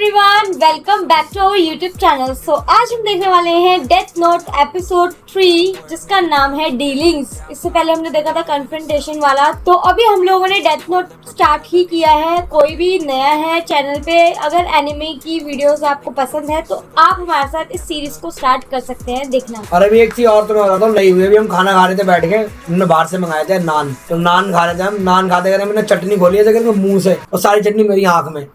Everyone, welcome back to our YouTube channel. So आज हम देखने वाले हैं डेथ नोट एपिसोड 3 जिसका नाम है डीलिंग्स। इससे पहले हमने देखा था कन्फ्रंटेशन वाला। तो अभी हम लोगों ने डेथ नोट स्टार्ट ही किया है। कोई भी नया है चैनल पे, अगर एनिमे की वीडियोस आपको पसंद है तो आप हमारे साथ इस सीरीज को स्टार्ट कर सकते हैं देखना। और अभी एक चीज और तो मैं बताता हूँ, नहीं हुई अभी हम खाना खा रहे थे बैठ के, हमने बाहर से मंगाए थे नान। तो नान खा रहे थे हम, नान खाते खाते मैंने चटनी खोली है मुंह से और सारी चटनी मेरी आंख में।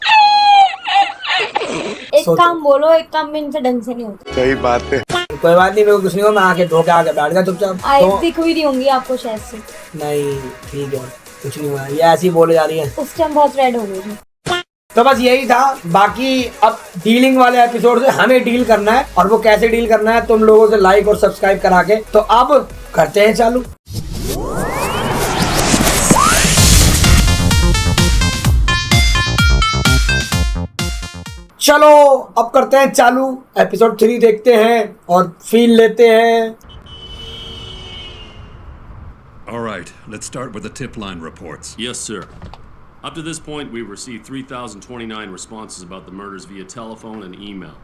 एक काम बोलो, एक काम में इनसे ढंग से नहीं होता। सही बात है। कोई बात नहीं, मेरे को कुछ नहीं हुआ, मैं आके धो के आके बैठ गया चुपचाप। आइस दिख हुई नहीं होंगी आपको शायद से। नहीं ठीक है, कुछ नहीं हुआ, ये ऐसी बोले जा रही है। उस टाइम बहुत रेड हो गई थी। तो बस यही था। बाकी अब डीलिंग वाले एपिसोड से हमें डील करना है, और वो कैसे डील करना है तुम लोगों से लाइक और सब्सक्राइब करा के। तो अब करते हैं चालू। चलो अब करते हैं चालू, एपिसोड 3 देखते हैं और फील लेते हैं। All right, let's start with the tip line reports. Yes, sir. Up to this point, we've received 3,029 responses about the murders via telephone and email.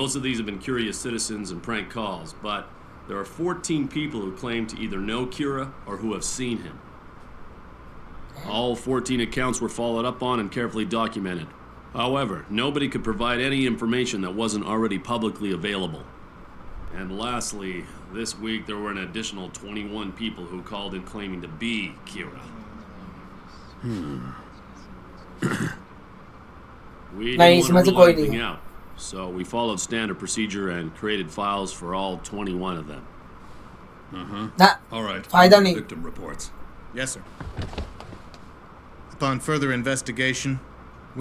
Most of these have been curious citizens and prank calls, but there are 14 people who claim to either know Kira or who have seen him. All 14 accounts were followed up on and carefully documented. However, nobody could provide any information that wasn't already publicly available. And lastly, this week there were an additional 21 people who called in claiming to be Kira. We नहीं, didn't इसमें want से to कोई rule नहीं anything है। out, so we followed standard procedure and created files for all 21 of them. ना, All right, फायदा नहीं। victim reports. Yes, sir. Upon further investigation,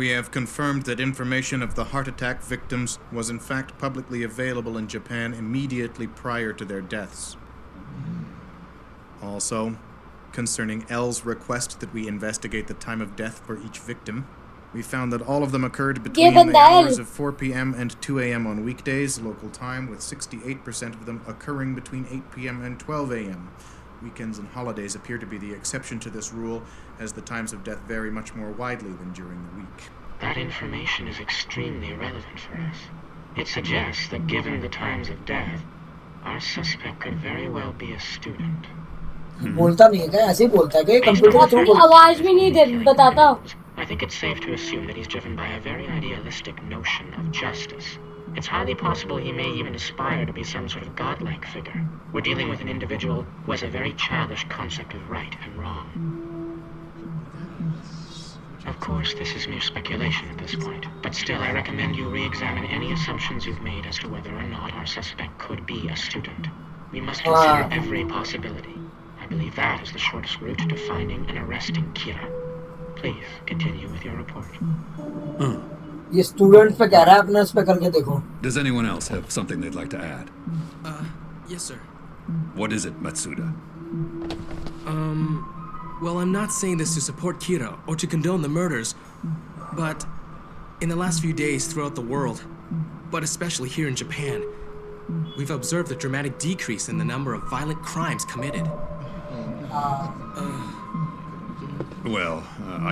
we have confirmed that information of the heart attack victims was in fact publicly available in Japan immediately prior to their deaths. Also, concerning L's request that we investigate the time of death for each victim, we found that all of them occurred between the बंदा है। hours of 4 p.m. and 2 a.m. on weekdays, local time, with 68% of them occurring between 8 p.m. and 12 a.m. Weekends and holidays appear to be the exception to this rule, as the times of death vary much more widely than during the week. That information is extremely relevant for us. It suggests that given the times of death, our suspect could very well be a student. बोलता नहीं है क्या, ऐसे ही बोलता है कि Based on computer के through what बोलता आवाज भी नहीं दे बताता। I think it's safe to assume that he's driven by a very idealistic notion of justice. It's highly possible he may even aspire to be some sort of godlike figure. We're dealing with an individual who has a very childish concept of right and wrong. Of course, this is mere speculation at this point, but still I recommend you re-examine any assumptions you've made as to whether or not our suspect could be a student. We must consider every possibility. I believe that is the shortest route to finding and arresting Kira. Please continue with your report. ये student पे कह रहा है, अपने उस पे करके देखो। Does anyone else have something they'd like to add? Yes, sir. What is it, Matsuda? Well, I'm not saying this to support Kira or to condone the murders, but in the last few days throughout the world, but especially here in Japan, we've observed a dramatic decrease in the number of violent crimes committed. Well,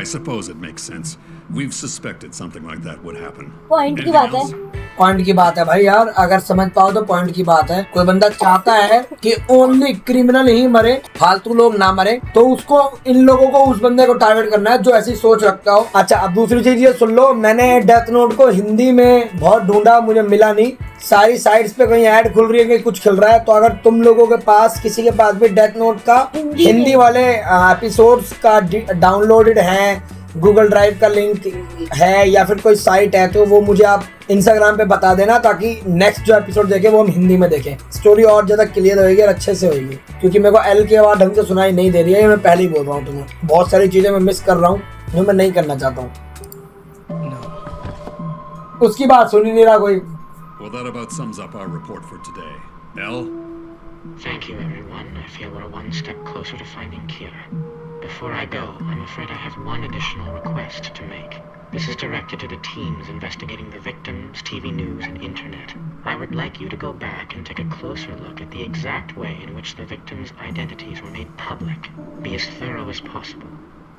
I suppose it makes sense. We've suspected something like that would happen. Point की Anything बात है। else? Point की बात है भाई यार, अगर समझ पाओ तो पॉइंट की बात है। कोई बंदा चाहता है कि ओनली क्रिमिनल ही मरे, फालतू लोग ना मरे, तो उसको इन लोगों को उस बंदे को टारगेट करना है जो ऐसी सोच रखता हो। अच्छा, अब दूसरी चीज ये सुन लो, मैंने डेथ नोट को हिंदी में बहुत ढूंढा, मुझे मिला नहीं। सारी साइट्स पे कहीं ऐड खुल रही है कि कुछ खिल रहा है। तो अगर तुम लोगों के पास, किसी के पास भी डेथ नोट का हिंदी वाले एपिसोड्स का डाउनलोडेड है, गूगल ड्राइव का लिंक है या फिर कोई साइट है, तो वो मुझे आप इंस्टाग्राम पे बता देना, ताकि नेक्स्ट जो एपिसोड देखें वो हम हिंदी में देखें। स्टोरी और ज़्यादा क्लियर होगी और अच्छे से होगी, क्योंकि मेरे को एल की आवाज़ ढंग से सुनाई नहीं दे रही है। ये मैं पहले ही बोल रहा हूँ तुम्हें, बहुत सारी चीज़ें मैं मिस कर रहा हूँ जो मैं नहीं करना चाहता हूँ। उसकी बात सुन ही नहीं रहा कोई। Well, that about sums up our report for today. L? Thank you, everyone. I feel we're one step closer to finding Kira. Before I go, I'm afraid I have one additional request to make. This is directed to the teams investigating the victims, TV news, and internet. I would like you to go back and take a closer look at the exact way in which the victims' identities were made public. Be as thorough as possible.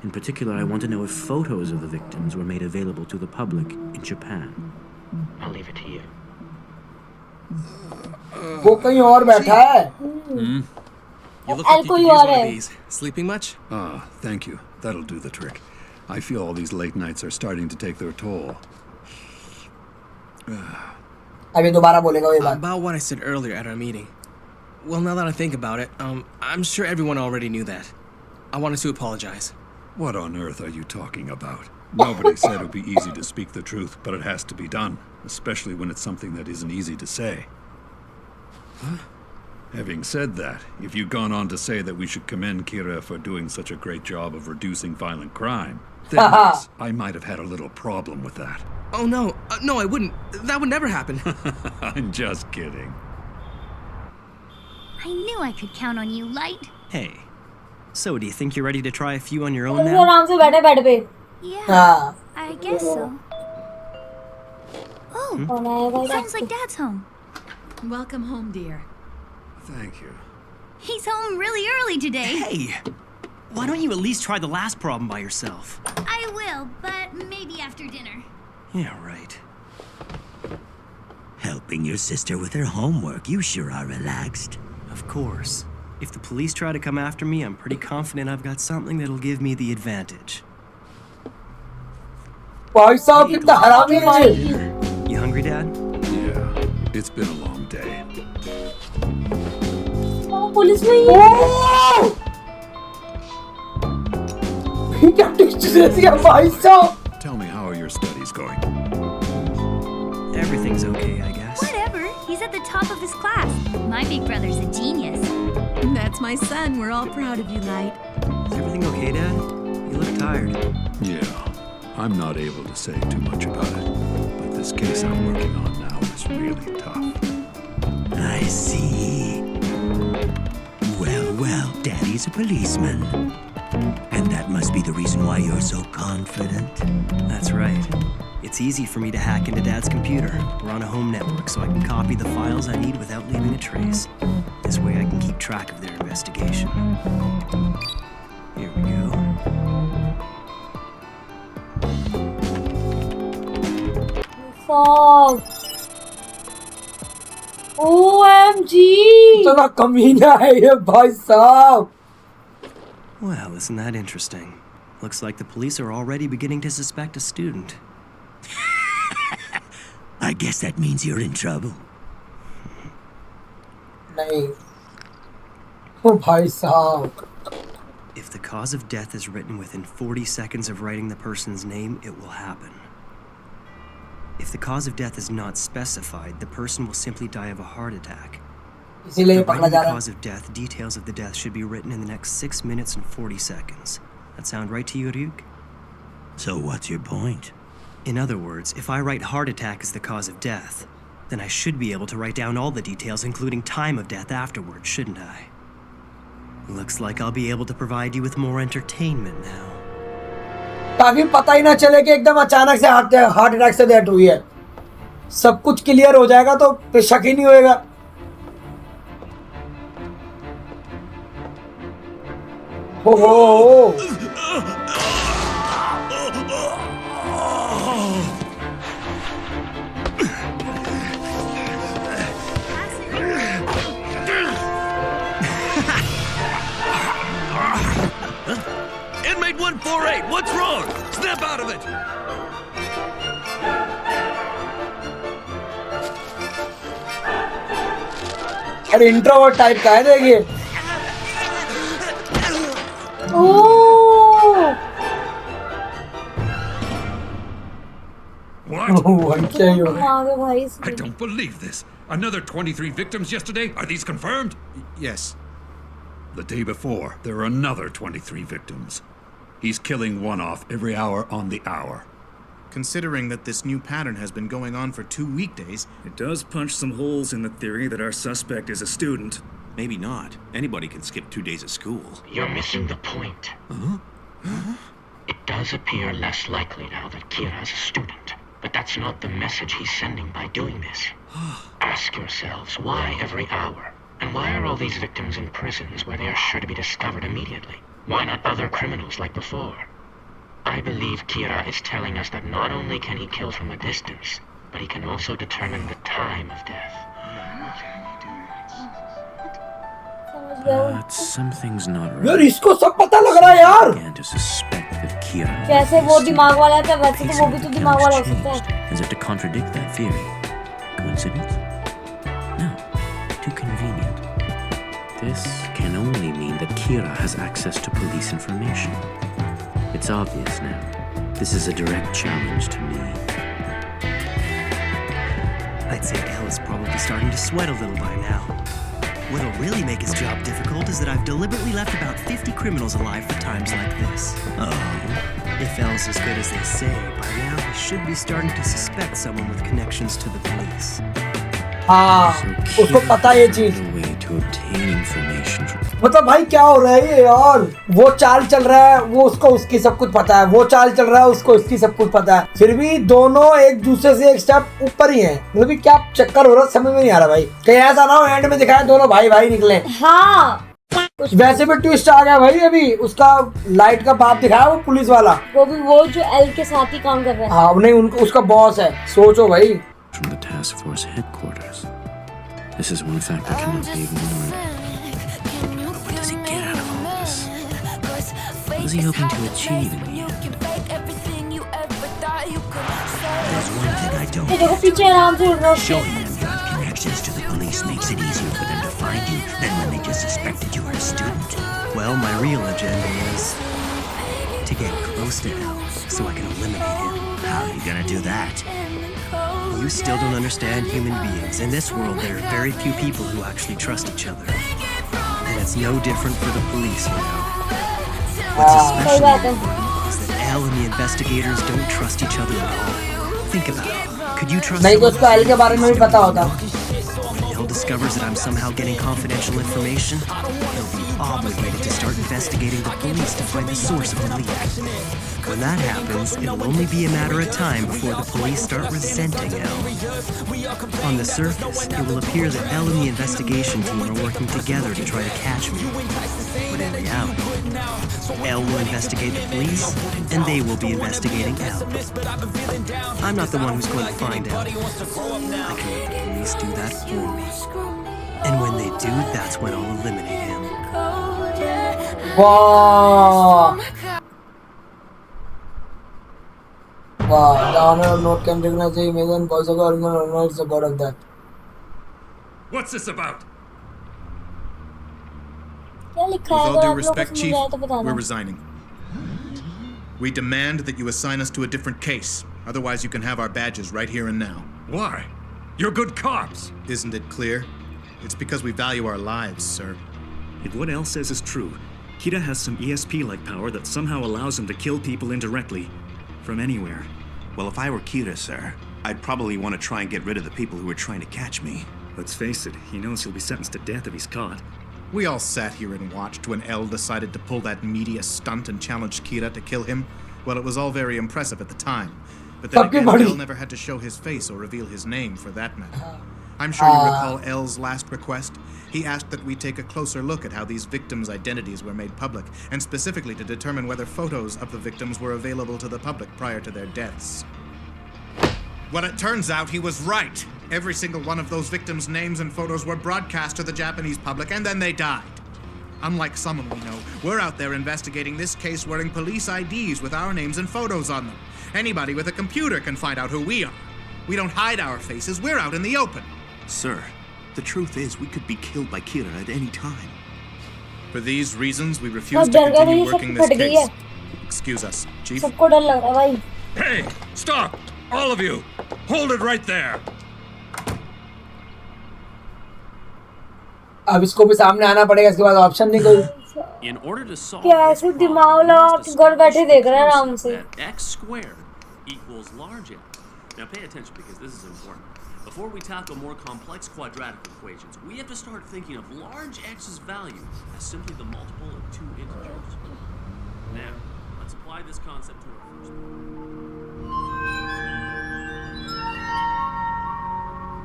In particular, I want to know if photos of the victims were made available to the public in Japan. I'll leave it to you. वो कहीं और बैठा है. You look like you कोई could use और one of है. these. Sleeping much? Ah, thank you. That'll do the trick. I feel all these late nights are starting to take their toll. अभी दोबारा बोलेगा वो बात. About what I said earlier at our meeting. Well, now that I think about it, I'm sure everyone already knew that. I wanted to apologize. What on earth are you talking about? Nobody said it would be easy to speak the truth, but it has to be done, especially when it's something that isn't easy to say. Huh? Having said that, if you'd gone on to say that we should commend Kira for doing such a great job of reducing violent crime, then yes, I might have had a little problem with that. Oh no, no, I wouldn't. That would never happen. I'm just kidding. I knew I could count on you, Light. Hey, so do you think you're ready to try a few on your own वो now? आराम से बैठे bed पे. Yeah, हाँ. I guess so. Oh, कौन आया भाई? sounds like Dad's home. Welcome home, dear. Thank you. He's home really early today. Hey, why don't you at least try the last problem by yourself? I will, but maybe after dinner. Yeah, right. Helping your sister with her homework, you sure are relaxed. Of course. If the police try to come after me, I'm pretty confident I've got something that'll give me the advantage. भाई साहब कितना हरामी है ये. You hungry, Dad? Yeah, it's been a long day. Police में ही. ये क्या test है भाई साहब. Tell me, how are your studies going? Everything's okay, I guess. Whatever. He's at the top of his class. My big brother's a genius. That's my son. We're all proud of you, Light. Is everything okay, Dad? You look tired. Yeah, I'm not able to say too much about it, but this case I'm working on now is really tough. I see. Well, Daddy's a policeman. And that must be the reason why you're so confident. That's right. It's easy for me to hack into Dad's computer. We're on a home network, so I can copy the files I need without leaving a trace. This way I can keep track of their investigation. Here we go. Fuck. OMG. इतना कमीना है ये भाई साहब. Well, isn't that interesting? Looks like the police are already beginning to suspect a student. I guess that means you're in trouble. नहीं. ओ भाई साहब. If the cause of death is written within 40 seconds of writing the person's name, it will happen. If the cause of death is not specified, the person will simply die of a heart attack. इसीलिए For पकड़ा writing जा the रहा है. cause of death, details of the death should be written in the next 6 minutes and 40 seconds. That sound right to you, Ryuk? So what's your point? In other words, if I write heart attack as the cause of death, then I should be able to write down all the details, including time of death afterwards, shouldn't I? Looks like I'll be able to provide you with more entertainment now. ताकि पता ही ना चले कि एकदम अचानक से heart attack से death हुई है. सब कुछ क्लियर हो जाएगा तो फिर शक ही नहीं होएगा. हो. Inmate 148, what's wrong? Snap out of it! अरे इंट्रोवर्ट टाइप का है देखिए. Oh. What? आगे भाई. I don't believe this. Another 23 victims yesterday? Are these confirmed? Yes. The day before, there were another 23 victims. He's killing one off every hour on the hour. Considering that this new pattern has been going on for 2 weekdays, It does punch some holes in the theory that our suspect is a student. Maybe not. Anybody can skip 2 days of school. You're missing the point. It does appear less likely now that Kira is a student, but that's not the message he's sending by doing this. Ask yourselves, why every hour? And why are all these victims in prisons where they are sure to be discovered immediately? Why not other criminals like before? I believe Kira is telling us that not only can he kill from a distance, but he can also determine the time of death. समझ Something's not यार इसको सब पता लग रहा है यार. Began to suspect that Kira कैसे वो दिमाग वाला था वैसे तो वो भी तो दिमाग वाला हो सकता है. as if to contradict that theory. Coincidence? No, too convenient. This can only mean that Kira has access to police information. It's obvious now. This is a direct challenge to me. I'd say Al is probably starting to sweat a little by now. What'll really make his job difficult is that I've deliberately left about 50 criminals alive for times like this. If Al's as good as they say, by now he should be starting to suspect someone with connections to the police. हाँ, उसको पता है ये चीज. To obtain information from मतलब भाई क्या हो रहा है ये यार. वो चाल चल रहा है, वो उसको उसकी सब कुछ पता है. वो चाल चल रहा है, उसको उसकी सब कुछ पता है. फिर भी दोनों एक दूसरे से एक स्टेप ऊपर ही हैं. मतलब कि क्या चक्कर हो रहा है समझ में नहीं आ रहा भाई. कहीं ऐसा ना हो एंड में दिखाया दोनों भाई भाई निकले. हाँ वैसे भी ट्विस्ट आ गया भाई. अभी उसका लाइट का बाप दिखाया वो पुलिस वाला. वो भी वो जो एल के साथ ही काम कर रहा है. हाँ नहीं उनको उसका बॉस है. सोचो भाई. from the task force headquarters. This is one fact that cannot be ignored. What does he get out of all this? What is he hoping to achieve in the end? There's one thing I don't ये देखो पीछे आराम से उड़ रहा है. Showing them you have connections to the police makes it easier for them to find you than when they just suspected you were a student. Well, my real agenda is to get close to Al so I can eliminate him. How are you gonna do that? You still don't understand human beings. In this world, there are very few people who actually trust each other. And it's no different for the police, you know. What's especially important is that Al and the investigators don't trust each other at all. Think about it. Could you trust नहीं तो उसको L के बारे में भी पता होता. When Al discovers that I'm somehow getting confidential information, he'll be obligated to start investigating the police to find the source of the leak. When that happens, it'll only be a matter of time before the police start resenting Al. On the surface, it will appear that Al and the investigation team are working together to try to catch me. But in reality, Al will investigate the police, and they will be investigating Al. I'm not the one who's going to find Al. I can let the police do that for me. And when they do, that's when I'll eliminate him. वाह वाह. The honor of note can recognize the image and voice of the original owner is a part of that. What's this about? क्या लिखा With है? all अगर due आप लोगों को respect, समझ Chief, आए तो बताना. we're resigning. We demand that you assign us to a different case. Otherwise, you can have our badges right here and now. Why? You're good cops. Isn't it clear? It's because we value our lives, sir. If what El says is true, Kira has some ESP-like power that somehow allows him to kill people indirectly, from anywhere. Well, if I were Kira, sir, I'd probably want to try and get rid of the people who are trying to catch me. Let's face it, he knows he'll be sentenced to death if he's caught. We all sat here and watched when El decided to pull that media stunt and challenged Kira to kill him. Well, it was all very impressive at the time. But then again, El never had to show his face or reveal his name for that matter. I'm sure you recall El's last request. He asked that we take a closer look at how these victims' identities were made public, and specifically to determine whether photos of the victims were available to the public prior to their deaths. Well, it turns out he was right. Every single one of those victims' names and photos were broadcast to the Japanese public, and then they died. Unlike someone we know, we're out there investigating this case wearing police IDs with our names and photos on them. Anybody with a computer can find out who we are. We don't hide our faces, we're out in the open. Sir, the truth is we could be killed by Kira at any time. For these reasons, we refuse to continue working this case. Excuse us, Chief. सबको डर लग रहा है भाई. Hey, stop! All of you! Hold it right there! अब इसको भी सामने आना पड़ेगा. इसके बाद ऑप्शन नहीं कोई. In order to solve क्या this ऐसे problem, दिमाग we लगा must के घर बैठे देख रहे हैं establish आराम से. that x squared equals large x. Now pay attention because this is important. Before we tackle more complex quadratic equations, we have to start thinking of large x's value as simply the multiple of two integers. Now, let's apply this concept to our first problem.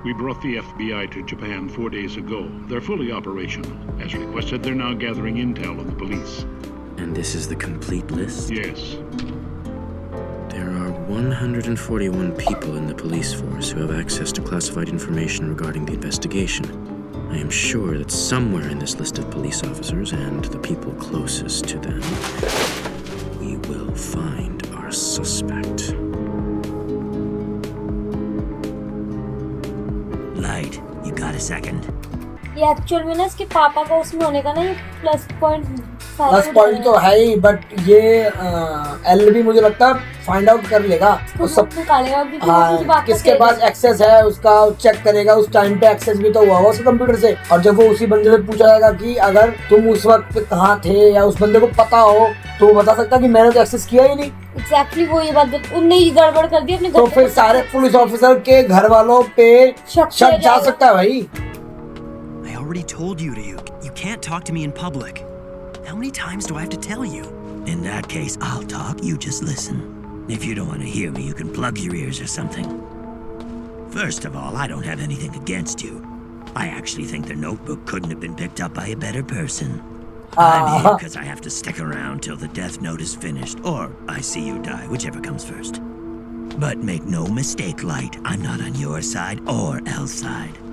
We brought the FBI to Japan 4 days ago. They're fully operational. As requested, they're now gathering intel of the police. And this is the complete list? Yes. There are 141 people in the police force who have access to classified information regarding the investigation. I am sure that somewhere in this list of police officers and the people closest to them, we will find our suspect. Light, you got a second? ये actual में ना इसके पापा का उसमें होने का ना ये प्लस पॉइंट तो है ही, बट ये एल भी मुझे लगता है फाइंड आउट कर लेगा और सब निकालेगा क्योंकि वो कुछ बात किसके पास एक्सेस है उसका चेक करेगा। उस टाइम पे एक्सेस भी तो हुआ होगा उसके कंप्यूटर से, और जब वो उसी बंदे से पूछा जाएगा कि अगर तुम उस वक्त कहाँ थे या उस बंदे को पता हो तो वो बता सकता कि मैंने तो एक्सेस किया ही नहीं। एग्जैक्टली वो ये बात उनने ही गड़बड़ कर दी अपने घर तो फिर सारे पुलिस ऑफिसर के घर वालों पे शक जा सकता है भाई। I already told you, Ryuk. You can't talk to me in public. How many times do I have to tell you? In that case, I'll talk, you just listen. If you don't want to hear me, you can plug your ears or something. First of all, I don't have anything against you. I actually think the notebook couldn't have been picked up by a better person. I'm here because I have to stick around till the death note is finished, or I see you die, whichever comes first. But make no mistake, Light, I'm not on your side or Elle's side.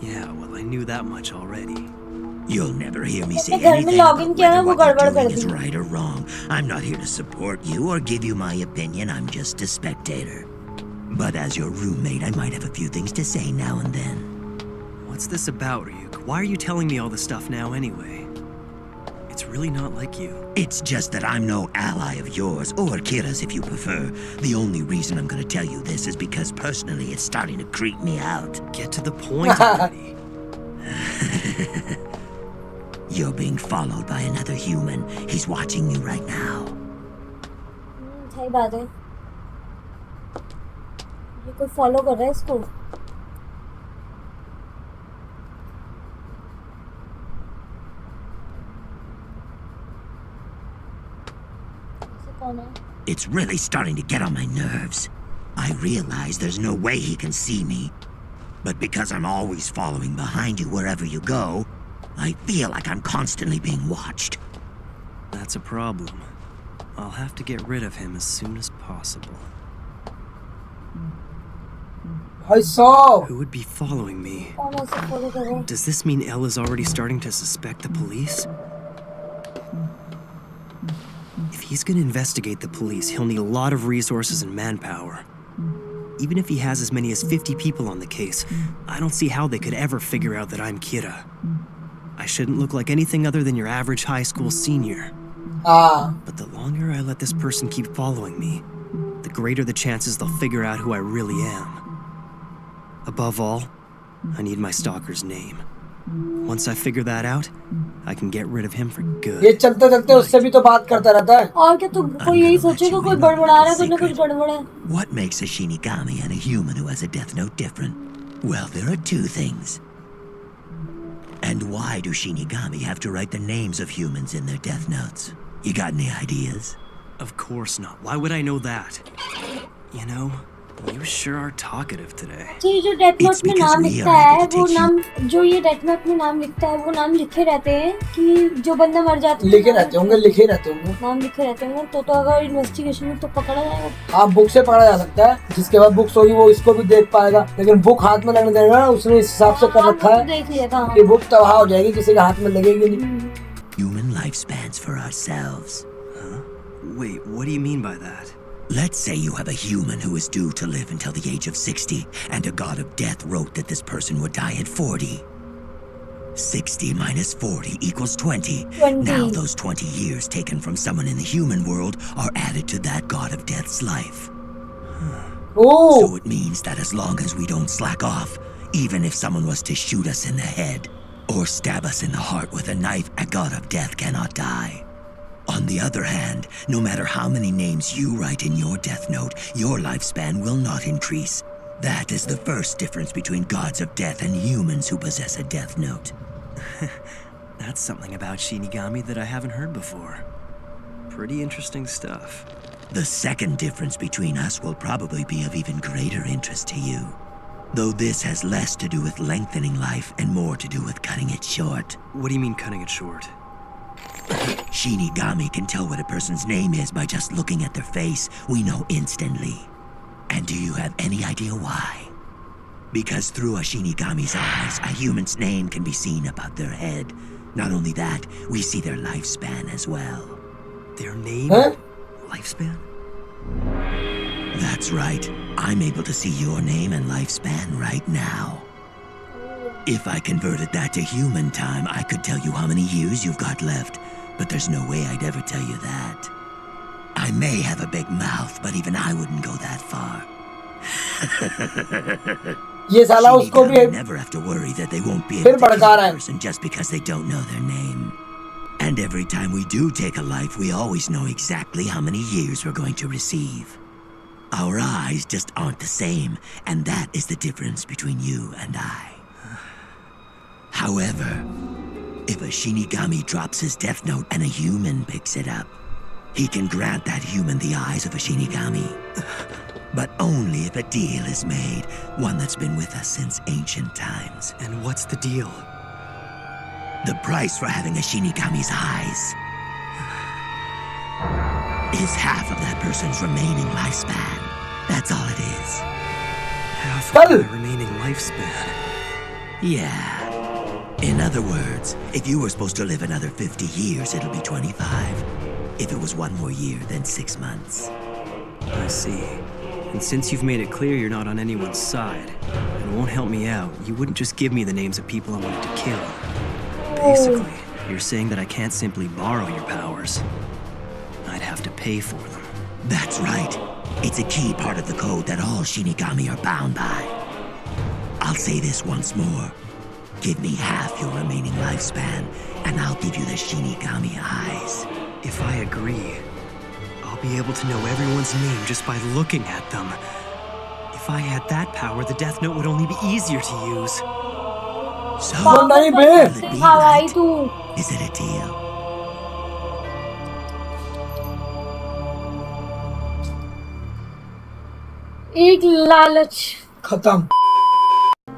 Yeah, well, I knew that much already. You'll never hear me say घर में anything login about किया ना whether वो what you're गड़बड़ कर doing is the. right or wrong. I'm not here to support you or give you my opinion. I'm just a spectator. But as your roommate, I might have a few things to say now and then. What's this about, Ryuk? Why are you telling me all this stuff now anyway? It's really not like you. It's just that I'm no ally of yours, or Kira's if you prefer. The only reason I'm gonna tell you this is because personally it's starting to creep me out. Get to the point already. You're being followed by another human. He's watching you right now. सही बात है, ये कोई follow कर रहा है इसको। It's really starting to get on my nerves. I realize there's no way he can see me. But because I'm always following behind you wherever you go, I feel like I'm constantly being watched. That's a problem. I'll have to get rid of him as soon as possible. I saw. Who would be following me? कौन ऐसे follow कर रहा है? Does this mean Elle is already starting to suspect the police? If he's gonna investigate the police, he'll need a lot of resources and manpower. Even if he has as many as 50 people on the case, I don't see how they could ever figure out that I'm Kira. I shouldn't look like anything other than your average high school senior. But the longer I let this person keep following me, the greater the chances they'll figure out who I really am. Above all, I need my stalker's name. Once I figure that out, I can get rid of him for good. ये चलते चलते उससे भी तो बात करता रहता है। और क्या तू कोई यही सोचेगा कोई बड़बड़ा रहा है, कुछ ना कुछ गड़बड़ है। What makes a Shinigami and a human who has a death note different? Well, there are two things. And why do Shinigami have to write the names of humans in their death notes? You got any ideas? Of course not. Why would I know that? You know, you sure are talkative today. ये जो death note में नाम लिखता है वो नाम, जो ये डेथ नोट में नाम लिखता है वो नाम लिखे रहते हैं कि जो बंदा मर जाता है लिखे रहते होंगे नाम लिखे रहते होंगे। तो अगर इन्वेस्टिगेशन में तो पकड़ा जाएगा। हाँ, बुक से पकड़ा जा सकता है, जिसके बाद बुक्स होगी वो इसको भी देख पाएगा, लेकिन बुक हाथ में लगने देगा। उसने इस हिसाब से कर रखा है देख लिया था कि बुक तबाह हो जाएगी, किसी के हाथ में लगेगी नहीं। Human lifespans for ourselves. Huh? Wait, what do you mean by that? Let's say you have a human who is due to live until the age of 60, and a god of death wrote that this person would die at 40. 60 minus 40 equals 20. Now those 20 years taken from someone in the human world are added to that god of death's life. So it means that as long as we don't slack off, even if someone was to shoot us in the head, or stab us in the heart with a knife, a god of death cannot die. On the other hand, no matter how many names you write in your death note, your lifespan will not increase. That is the first difference between gods of death and humans who possess a death note. That's something about Shinigami that I haven't heard before. Pretty interesting stuff. The second difference between us will probably be of even greater interest to you. Though this has less to do with lengthening life and more to do with cutting it short. What do you mean cutting it short? Shinigami can tell what a person's name is by just looking at their face. We know instantly. And do you have any idea why? Because through a Shinigami's eyes, a human's name can be seen above their head. Not only that, we see their lifespan as well. Their name? Huh? Lifespan? That's right. I'm able to see your name and lifespan right now. If I converted that to human time, I could tell you how many years you've got left, but there's no way I'd ever tell you that. I may have a big mouth, but even I wouldn't go that far. ये साला उसको भी never have to worry that they won't be फिर able to भड़का kill रहा a है। person just because they don't know their name. And every time we do take a life, we always know exactly how many years we're going to receive. Our eyes just aren't the same, and that is the difference between you and I. However, if a Shinigami drops his death note and a human picks it up, he can grant that human the eyes of a Shinigami. But only if a deal is made, one that's been with us since ancient times. And what's the deal? The price for having a Shinigami's eyes is half of that person's remaining lifespan. That's all it is. Half of my remaining lifespan? Yeah. In other words, if you were supposed to live another 50 years, it'll be 25. If it was one more year, then 6 months. I see. And since you've made it clear you're not on anyone's side, and won't help me out, you wouldn't just give me the names of people I wanted to kill. Basically, you're saying that I can't simply borrow your powers. I'd have to pay for them. That's right. It's a key part of the code that all Shinigami are bound by. I'll say this once more. Give me half your remaining lifespan, and I'll give you the Shinigami eyes. If I agree, I'll be able to know everyone's name just by looking at them. If I had that power, the Death Note would only be easier to use. So, नहीं बे हवाई तू is it a deal? एक लालच खत्म।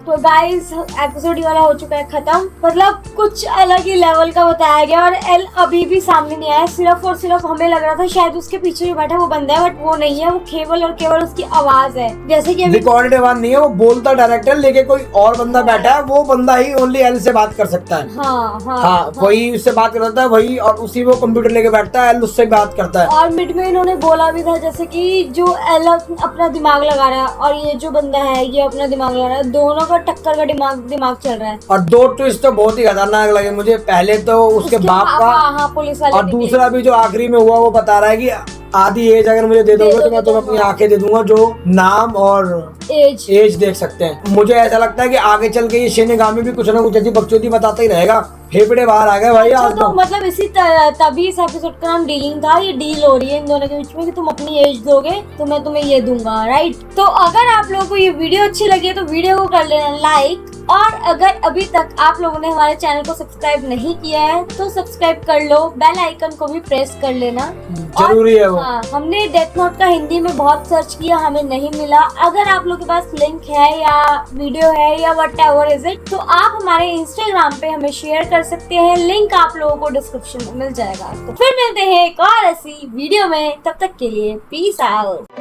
तो guys episode ये वाला हो चुका है खत्म। मतलब कुछ अलग ही लेवल का बताया गया और एल अभी भी सामने नहीं आया। सिर्फ और सिर्फ हमें लग रहा था शायद उसके पीछे जो बैठा वो बंदा है, बट वो नहीं है। वो केवल और केवल उसकी आवाज है। जैसे कि रिकॉर्डेड आवाज नहीं है, वो बोलता डायरेक्टर, लेकिन कोई और बंदा बैठा है, वो बंदा ही ओनली एल से बात कर सकता है। हाँ, वही उससे बात करता है वही, और उसी वो कंप्यूटर लेके बैठता है, एल उससे बात करता है। और मिड में इन्होंने बोला भी था जैसे कि जो एल अपना दिमाग लगा रहा है और ये जो बंदा है ये अपना दिमाग लगा रहा है, दोनों का टक्कर का दिमाग चल रहा है। और दो ट्विस्ट तो बहुत ही खतरनाक लगे मुझे। पहले तो उसके बाप का, हाँ, पुलिस वाले, और दूसरा भी जो आखिरी में हुआ वो बता रहा है कि आधी एज अगर मुझे दे दोगे तो मैं तुम्हें अपनी आंखें दे दूंगा, जो नाम और एज देख सकते हैं। मुझे ऐसा लगता है कि आगे चल के ये शिनिगामी भी कुछ ना कुछ ऐसी बकचोदी बताता ही रहेगा। फेफड़े बाहर आ गए भाई आज तो। मतलब इसी तभी इस एपिसोड का नाम डीलिंग था। ये डील हो रही है इन दोनों के बीच में कि तुम अपनी एज दोगे तो मैं तुम्हें ये दूंगा, राइट। तो अगर आप लोगों को ये वीडियो अच्छी लगी है तो वीडियो को कर लेना लाइक, और अगर अभी तक आप लोगों ने हमारे चैनल को सब्सक्राइब नहीं किया है तो सब्सक्राइब कर लो, बेल आइकन को भी प्रेस कर लेना। जरूरी है वो। हाँ, हमने डेथ नोट का हिंदी में बहुत सर्च किया, हमें नहीं मिला। अगर आप लोगों के पास लिंक है या वीडियो है या व्हाटएवर इज इट, तो आप हमारे इंस्टाग्राम पे हमें शेयर कर सकते हैं। लिंक आप लोगों को डिस्क्रिप्शन में मिल जाएगा। तो फिर मिलते हैं एक और ऐसी वीडियो में, तब तक के लिए पीस आउट।